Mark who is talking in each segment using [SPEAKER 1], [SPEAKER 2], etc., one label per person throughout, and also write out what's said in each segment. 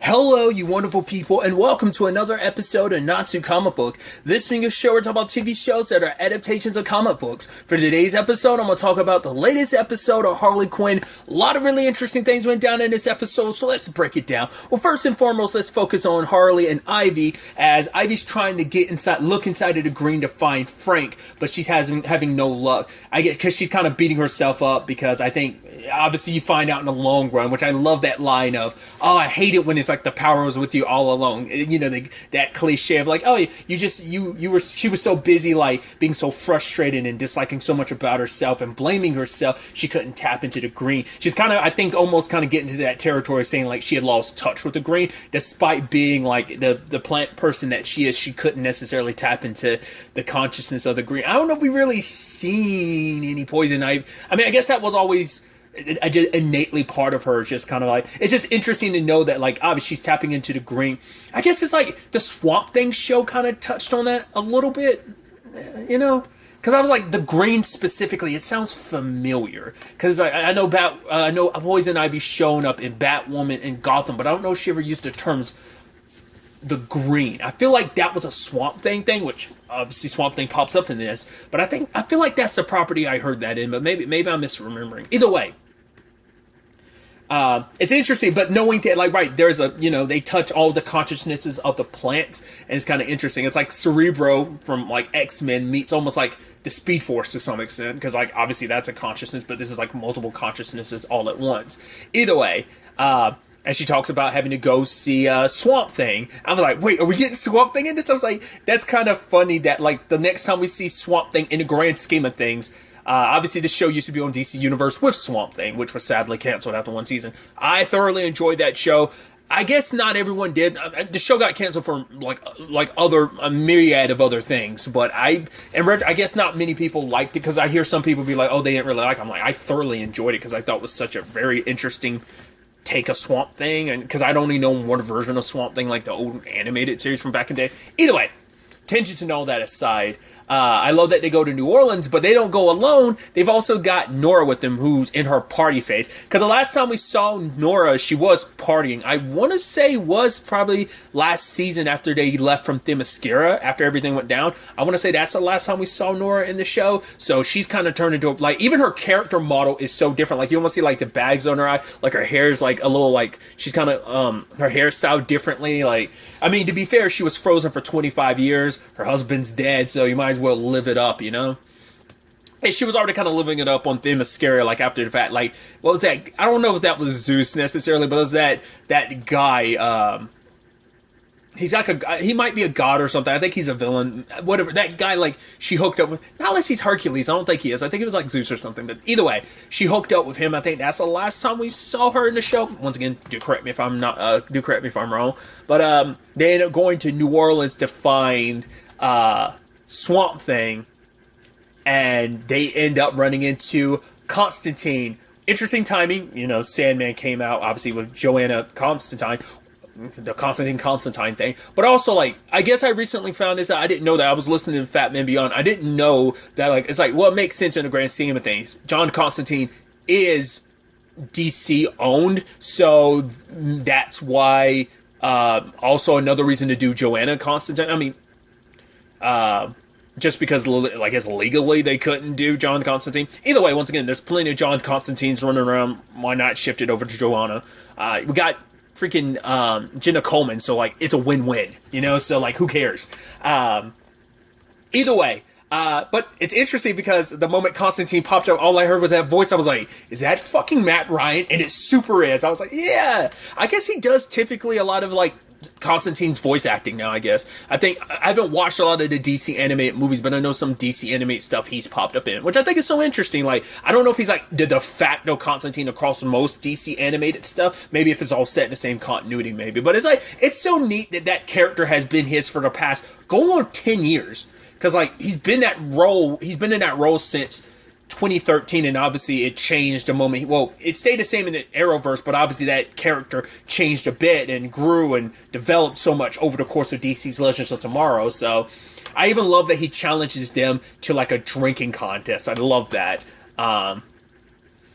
[SPEAKER 1] Hello, you wonderful people, and welcome to another episode of Not Too Comic Book. This being a show where we talk about TV shows that are adaptations of comic books. For today's episode, I'm going to talk about the latest episode of Harley Quinn. A lot of really interesting things went down in this episode, so let's break it down. Well, first and foremost, let's focus on Harley and Ivy, as Ivy's trying to look inside of the green to find Frank, but she's having no luck. I get because she's kind of beating herself up because I think obviously you find out in the long run, which I love that line of, oh, I hate it when it's like the power was with you all along. You know, that cliche of like, oh, she was so busy like being so frustrated and disliking so much about herself and blaming herself she couldn't tap into the green. She's kind of, I think, almost kind of getting into that territory saying like she had lost touch with the green, despite being like the plant person that she is. She couldn't necessarily tap into the consciousness of the green. I don't know if we really seen any poison. I mean, I guess that was always just innately part of her. Just kind of like, it's just interesting to know that like obviously she's tapping into the green. I guess it's like the Swamp Thing show kind of touched on that a little bit, you know, because I was like, the green specifically, it sounds familiar because I know Poison Ivy shown up in Batwoman and Gotham, but I don't know if she ever used the terms the green. I feel like that was a Swamp Thing, which obviously Swamp Thing pops up in this, but I feel like that's the property I heard that in, but maybe I'm misremembering. Either way, it's interesting, but knowing that, like, right, there's a, you know, they touch all the consciousnesses of the plants, and it's kind of interesting. It's like Cerebro from, like, X-Men meets almost like the Speed Force to some extent, because, like, obviously that's a consciousness, but this is, like, multiple consciousnesses all at once. Either way, and she talks about having to go see Swamp Thing. I was like, wait, are we getting Swamp Thing in this? I was like, that's kind of funny that, like, the next time we see Swamp Thing in the grand scheme of things, obviously, this show used to be on DC Universe with Swamp Thing, which was sadly canceled after one season. I thoroughly enjoyed that show. I guess not everyone did. The show got canceled for a myriad of other things, but I guess not many people liked it because I hear some people be like, oh, they didn't really like it. I'm like, I thoroughly enjoyed it because I thought it was such a very interesting take of Swamp Thing, and because I'd only known one version of Swamp Thing, like the old animated series from back in the day. Either way, tangents and all that aside, I love that they go to New Orleans, but they don't go alone. They've also got Nora with them, who's in her party phase. Because the last time we saw Nora, she was partying. I want to say was probably last season after they left from Themyscira, after everything went down. I want to say that's the last time we saw Nora in the show. So she's kind of turned into, like, even her character model is so different. Like, you almost see, like, the bags on her eye. Like, her hair's, like, a little, like, she's kind of, her hairstyle differently. Like, I mean, to be fair, she was frozen for 25 years. Her husband's dead, so you might as well live it up, you know? And she was already kind of living it up on Themyscira, like, after the fact. Like, what was that? I don't know if that was Zeus necessarily, but it was that guy, he's like he might be a god or something. I think he's a villain. Whatever. That guy, like, she hooked up with, not unless he's Hercules. I don't think he is. I think it was like Zeus or something. But either way, she hooked up with him. I think that's the last time we saw her in the show. Once again, do correct me if I'm wrong. But they end up going to New Orleans to find Swamp Thing, and they end up running into Constantine. Interesting timing. You know, Sandman came out, obviously, with Joanna Constantine. The Constantine thing, but also, like, I guess I recently found this out. I didn't know that. I was listening to Fat Man Beyond. I didn't know that, like, it's like, well, it makes sense in the grand scheme of things. John Constantine is DC owned, so that's why. Also, another reason to do Joanna Constantine. I mean, just because, I guess, legally they couldn't do John Constantine. Either way, once again, there's plenty of John Constantines running around. Why not shift it over to Joanna? We got freaking Jenna Coleman, so, like, it's a win-win, you know, so, like, who cares? Either way, but it's interesting because the moment Constantine popped up, all I heard was that voice. I was like, is that fucking Matt Ryan? And it super is. I was like, yeah, I guess he does typically a lot of, like, Constantine's voice acting now, I guess. I think I haven't watched a lot of the DC animated movies, but I know some DC animated stuff he's popped up in, which I think is so interesting. Like, I don't know if he's like the de facto Constantine across most DC animated stuff. Maybe if it's all set in the same continuity, maybe. But it's like, it's so neat that character has been his for the past going on 10 years. Because, like, he's been in that role since 2013, and obviously it changed the moment. Well, it stayed the same in the Arrowverse, but obviously that character changed a bit and grew and developed so much over the course of DC's Legends of Tomorrow. So I even love that he challenges them to, like, a drinking contest. I love that.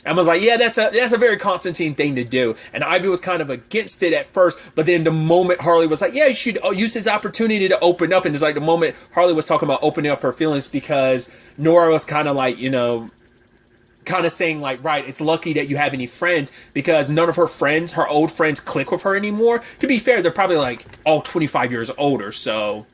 [SPEAKER 1] I was like, yeah, that's a very Constantine thing to do. And Ivy was kind of against it at first, but then the moment Harley was like, yeah, you should use this opportunity to open up, and it's like the moment Harley was talking about opening up her feelings, because Nora was kind of like, kind of saying like, right, it's lucky that you have any friends, because none of her friends, her old friends, click with her anymore. To be fair, they're probably like all 25 years older, so...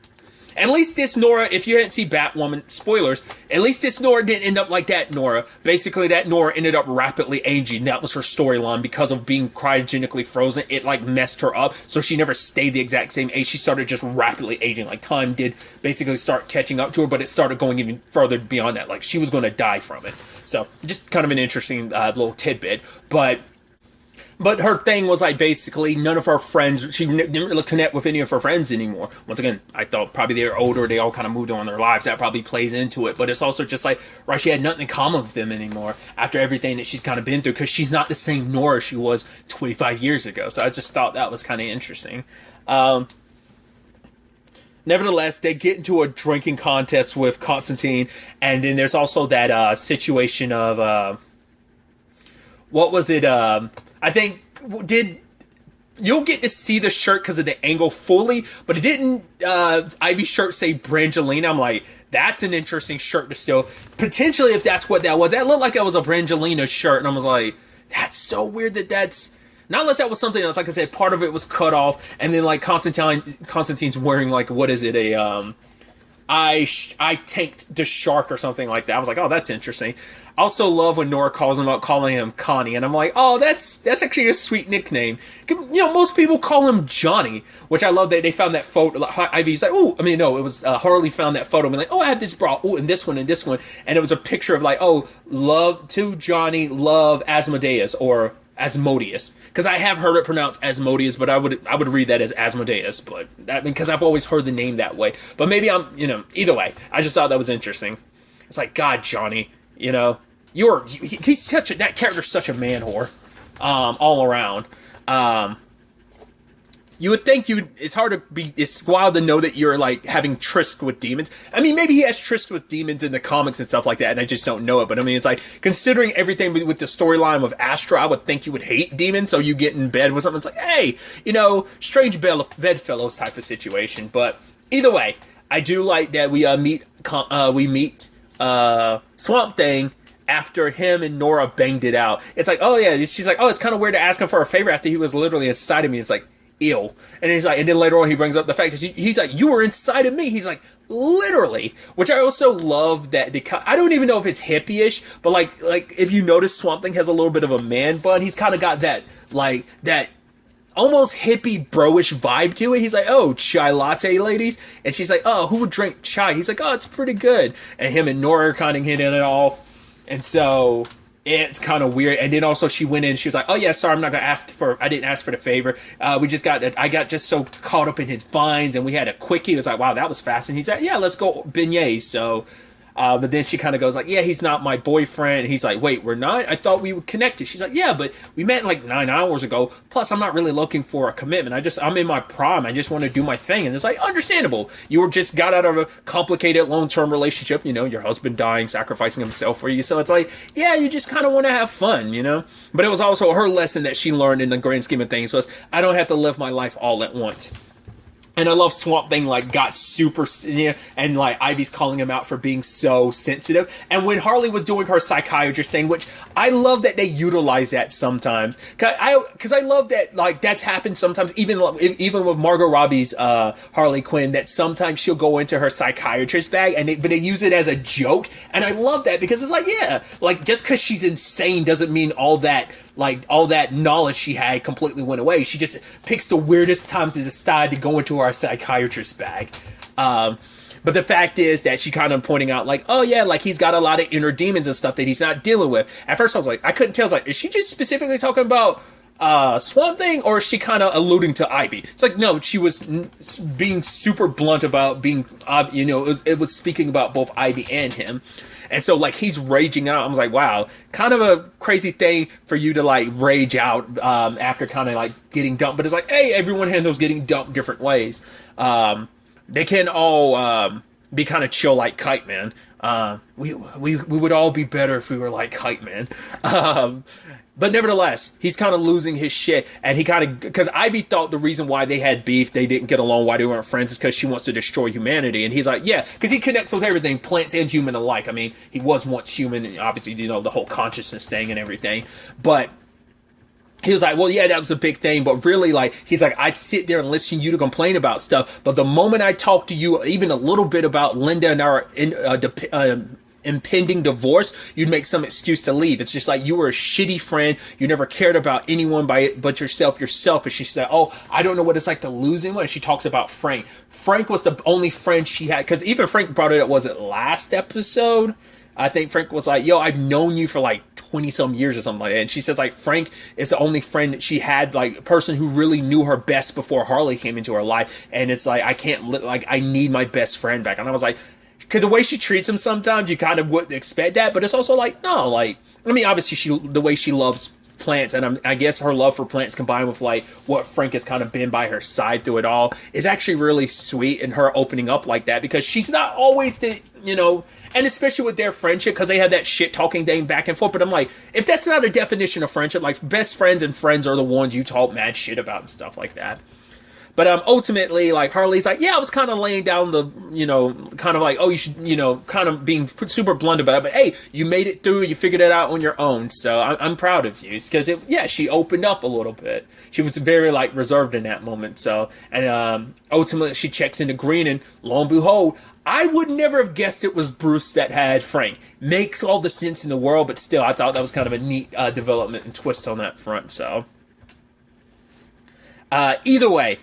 [SPEAKER 1] At least this Nora, if you didn't see Batwoman, spoilers, at least this Nora didn't end up like that Nora. Basically, that Nora ended up rapidly aging. That was her storyline. Because of being cryogenically frozen, it like messed her up. So she never stayed the exact same age. She started just rapidly aging. Like time did basically start catching up to her, but it started going even further beyond that. Like she was going to die from it. So just kind of an interesting little tidbit. But her thing was like basically none of her friends, she didn't really connect with any of her friends anymore. Once again, I thought probably they were older, they all kind of moved on in their lives. That probably plays into it. But it's also just like, right, she had nothing in common with them anymore after everything that she's kind of been through, because she's not the same Nora she was 25 years ago. So I just thought that was kind of interesting. Nevertheless, they get into a drinking contest with Constantine. And then there's also that situation of, what was it? I think you'll get to see the shirt because of the angle fully, but it didn't. Ivy's shirt say Brangelina. I'm like, that's an interesting shirt to steal. Potentially, if that's what that was, that looked like it was a Brangelina shirt, and I was like, that's so weird that's. Not unless that was something else. Like I said, part of it was cut off, and then like Constantine's wearing like, what is it, I tanked the shark or something like that. I was like, oh, that's interesting. I also love when Nora calls him out, calling him Connie, and I'm like, oh, that's actually a sweet nickname. Most people call him Johnny, which I love that they found that photo. Ivy's like, oh, I mean, no, it was Harley found that photo, and like, oh, I have this bra, oh, and this one, and it was a picture of like, oh, love to Johnny, love Asmodeus, or Asmodeus, because I have heard it pronounced Asmodeus, but I would read that as Asmodeus, but that because I've always heard the name that way. But maybe I'm, either way, I just thought that was interesting. It's like, God, Johnny, he's such that character's such a man whore, all around. You would think it's hard to be, it's wild to know that you're like having tryst with demons. I mean, maybe he has tryst with demons in the comics and stuff like that, and I just don't know it. But I mean, it's like, considering everything with the storyline of Astra, I would think you would hate demons, so you get in bed with something, it's like, hey, strange bedfellows type of situation. But either way, I do like that we meet Swamp Thing after him and Nora banged it out. It's like, oh yeah, she's like, oh, it's kind of weird to ask him for a favor after he was literally inside of me. It's like, ew. And he's like, and then later on he brings up the fact that he's like, you were inside of me. He's like, literally. Which I also love that I don't even know if it's hippie-ish, but like if you notice, Swamp Thing has a little bit of a man bun. He's kind of got that almost hippie bro-ish vibe to it. He's like, oh, chai latte, ladies. And she's like, oh, who would drink chai? He's like, oh, it's pretty good. And him and Nora are kind of hitting it off. And so it's kind of weird. And then also she went in, she was like, oh yeah, sorry, I didn't ask for the favor. I got just so caught up in his vines, and we had a quickie. It was like, wow, that was fast. And he's like, yeah, let's go beignets. So, but then she kind of goes like, yeah, he's not my boyfriend. And he's like, wait, we're not? I thought we were connected. She's like, yeah, but we met like 9 hours ago. Plus, I'm not really looking for a commitment. I'm in my prime. I just want to do my thing. And it's like, understandable. You were just got out of a complicated long-term relationship, your husband dying, sacrificing himself for you. So it's like, yeah, you just kind of want to have fun, But it was also her lesson that she learned in the grand scheme of things was, I don't have to live my life all at once. And I love Swamp Thing, like, got super, and, like, Ivy's calling him out for being so sensitive. And when Harley was doing her psychiatrist thing, which I love that they utilize that sometimes. Because I love that, like, that's happened sometimes, even with Margot Robbie's Harley Quinn, that sometimes she'll go into her psychiatrist bag, but they use it as a joke. And I love that, because it's like, yeah, like, just because she's insane doesn't mean all that knowledge she had completely went away. She just picks the weirdest times to decide to go into our psychiatrist bag. But the fact is that she kind of pointing out like, oh yeah, like he's got a lot of inner demons and stuff that he's not dealing with. At first I was like, I couldn't tell. I was like, is she just specifically talking about Swamp Thing, or is she kind of alluding to Ivy? It's like, no, she was being super blunt about being, it was speaking about both Ivy and him. And so, like, he's raging out. I was like, wow, kind of a crazy thing for you to, like, rage out after kind of, like, getting dumped. But it's like, hey, everyone handles getting dumped different ways. They can all be kind of chill like Kite Man. We would all be better if we were like Kite Man. But nevertheless, he's kind of losing his shit, and he kind of, because Ivy thought the reason why they had beef, they didn't get along, why they weren't friends, is because she wants to destroy humanity. And he's like, yeah, because he connects with everything, plants and human alike. I mean, he was once human, and obviously, you know, the whole consciousness thing and everything. But he was like, well, yeah, that was a big thing, but really, like, he's like, I'd sit there and listen to you to complain about stuff, but the moment I talk to you even a little bit about Linda and our impending divorce, you'd make some excuse to leave. It's just like, you were a shitty friend, you never cared about anyone but yourself. You're selfish. She said, oh, I don't know what it's like to lose anyone. And she talks about Frank. Frank was the only friend she had, because even Frank brought it up, was it last episode? I think Frank was like, yo, I've known you for like 20 some years or something like that. And she says like Frank is the only friend that she had, like a person who really knew her best before Harley came into her life. And it's like, I can't, like, I need my best friend back. And I was like, because the way she treats him sometimes, you kind of wouldn't expect that. But it's also like, no, like, I mean, obviously the way she loves plants, and I guess her love for plants combined with like what Frank has kind of been by her side through it all is actually really sweet, and her opening up like that, because she's not always the, you know, and especially with their friendship, because they have that shit talking thing back and forth. But I'm like, if that's not a definition of friendship, like best friends and friends are the ones you talk mad shit about and stuff like that. But ultimately, like, Harley's like, yeah, I was kind of laying down the, you know, kind of like, oh, you should, you know, kind of being super blunt about it. But hey, you made it through. You figured it out on your own. So I'm proud of you. Because, yeah, she opened up a little bit. She was very, like, reserved in that moment. So, and ultimately, she checks into Green, and lo and behold, I would never have guessed it was Bruce that had Frank. Makes all the sense in the world, but still, I thought that was kind of a neat development and twist on that front. So, either way.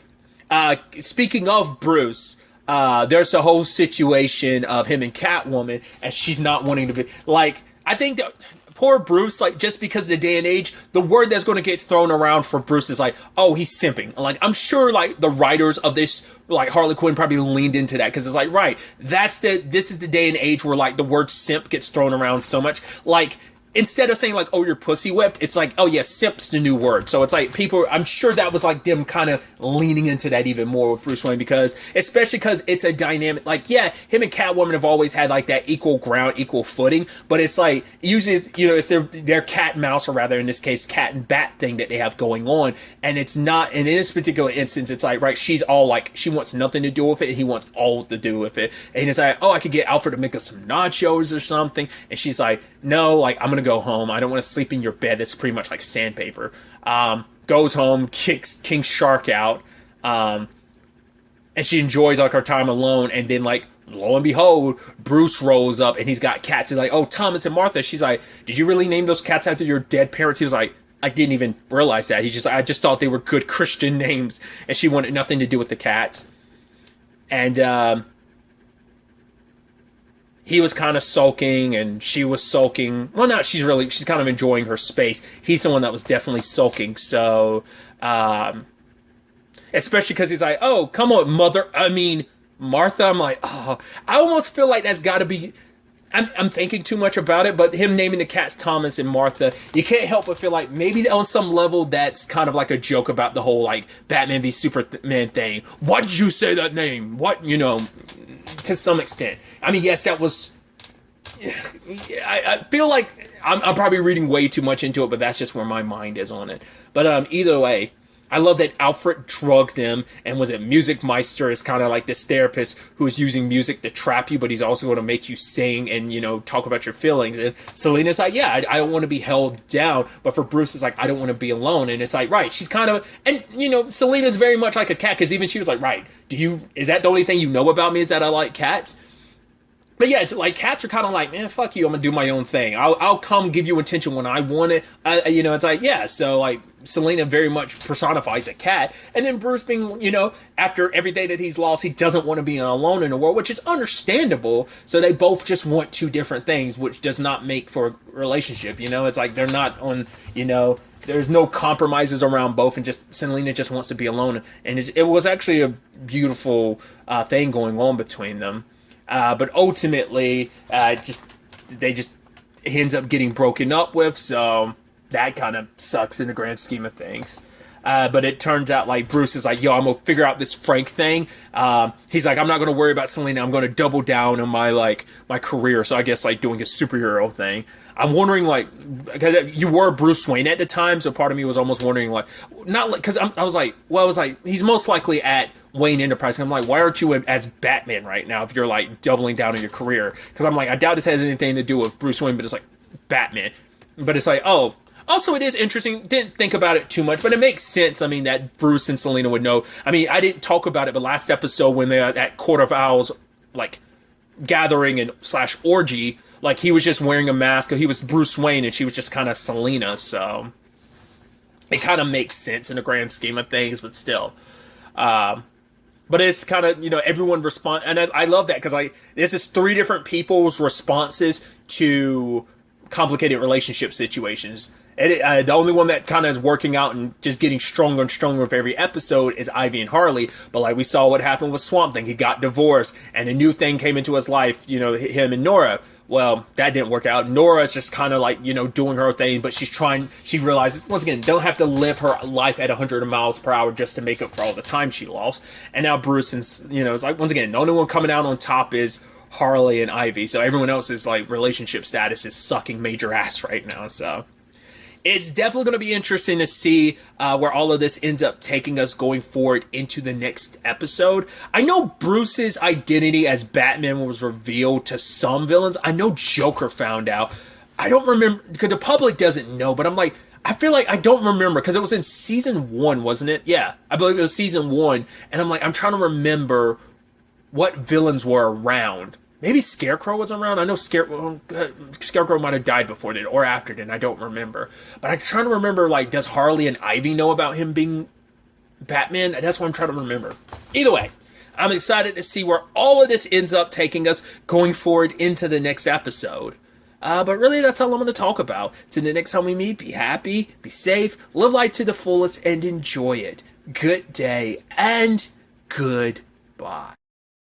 [SPEAKER 1] Speaking of Bruce, there's a whole situation of him and Catwoman, and she's not wanting to be, like, I think that poor Bruce, like, just because of the day and age, the word that's going to get thrown around for Bruce is like, oh, he's simping. Like, I'm sure, like, the writers of this, like, Harley Quinn probably leaned into that, because it's like, right, this is the day and age where, like, the word simp gets thrown around so much. Like, instead of saying like, oh, you're pussy whipped, it's like, oh yeah, simp's the new word. So it's like people, I'm sure that was like them kind of leaning into that even more with Bruce Wayne, because especially because it's a dynamic, like, yeah, him and Catwoman have always had like that equal ground, equal footing, but it's like, usually, you know, it's their cat and mouse, or rather in this case, cat and bat thing that they have going on. And it's not, and in this particular instance, it's like, right, she's all like, she wants nothing to do with it, and he wants all to do with it. And it's like, oh, I could get Alfred to make us some nachos or something. And she's like, no, like, I'm gonna go home. I don't want to sleep in your bed. It's pretty much like sandpaper. Goes home, kicks King Shark out, and she enjoys like her time alone. And then, like, lo and behold, Bruce rolls up and he's got cats. He's like, oh, Thomas and Martha. She's like, did you really name those cats after your dead parents? He was like, I didn't even realize that. He's just like, I just thought they were good Christian names, and she wanted nothing to do with the cats. And he was kind of sulking, and she was sulking. Well, not she's kind of enjoying her space. He's the one that was definitely sulking. So, especially because he's like, oh, come on, Martha. I'm like, oh, I almost feel like that's got to be. I'm thinking too much about it, but him naming the cats Thomas and Martha, you can't help but feel like maybe on some level that's kind of like a joke about the whole like Batman v Superman thing. Why did you say that name? What, you know, to some extent. I mean, yes, that was. I feel like I'm probably reading way too much into it, but that's just where my mind is on it. But either way, I love that Alfred drugged them, and was it Music Meister is kind of like this therapist who is using music to trap you, but he's also going to make you sing and, you know, talk about your feelings. And Selina's like, yeah, I don't want to be held down, but for Bruce, it's like, I don't want to be alone. And it's like, right, she's kind of, and, you know, Selina's very much like a cat, because even she was like, right, is that the only thing you know about me, is that I like cats? But yeah, it's like cats are kind of like, man, fuck you, I'm gonna do my own thing. I'll come give you attention when I want it. You know, it's like, yeah. So like, Selina very much personifies a cat, and then Bruce being, you know, after everything that he's lost, he doesn't want to be alone in the world, which is understandable. So they both just want two different things, which does not make for a relationship. You know, it's like they're not on. You know, there's no compromises around both, and just Selina just wants to be alone, and it was actually a beautiful thing going on between them. But ultimately, they just ends up getting broken up with, so that kind of sucks in the grand scheme of things. But it turns out like Bruce is like, yo, I'm gonna figure out this Frank thing. He's like, I'm not gonna worry about Selena. I'm gonna double down on my career. So I guess like doing a superhero thing. I'm wondering like, because you were Bruce Wayne at the time, so part of me was almost wondering like, not like, because I was like, he's most likely at Wayne Enterprise. I'm like, why aren't you as Batman right now if you're like doubling down on your career? Because I'm like, I doubt this has anything to do with Bruce Wayne, but it's like Batman. But it's like, oh. Also, it is interesting. Didn't think about it too much, but it makes sense. I mean, that Bruce and Selena would know. I mean, I didn't talk about it, but last episode when they're at Court of Owls, like, gathering and / orgy, like, he was just wearing a mask. He was Bruce Wayne, and she was just kind of Selena, so it kind of makes sense in the grand scheme of things, but still. But it's kind of, everyone respond, and I love that, because, like, this is 3 different people's responses to complicated relationship situations. The only one that kind of is working out and just getting stronger and stronger with every episode is Ivy and Harley. But like we saw what happened with Swamp Thing. He got divorced and a new thing came into his life, him and Nora. Well, that didn't work out. Nora's just kind of like, doing her thing, but she realizes, once again, don't have to live her life at 100 miles per hour just to make up for all the time she lost. And now Bruce and, it's like, once again, the only one coming out on top is Harley and Ivy. So everyone else's like relationship status is sucking major ass right now. So it's definitely going to be interesting to see where all of this ends up taking us going forward into the next episode. I know Bruce's identity as Batman was revealed to some villains. I know Joker found out. I don't remember, because the public doesn't know, but I'm like, I feel like I don't remember, because it was in season 1, wasn't it? Yeah, I believe it was season 1. And I'm like, I'm trying to remember what villains were around. Maybe Scarecrow was around. I know Scarecrow might have died before then or after then. I don't remember. But I'm trying to remember, like, does Harley and Ivy know about him being Batman? That's what I'm trying to remember. Either way, I'm excited to see where all of this ends up taking us going forward into the next episode. But really, that's all I'm going to talk about. Till the next time we meet, be happy, be safe, live life to the fullest, and enjoy it. Good day, and goodbye.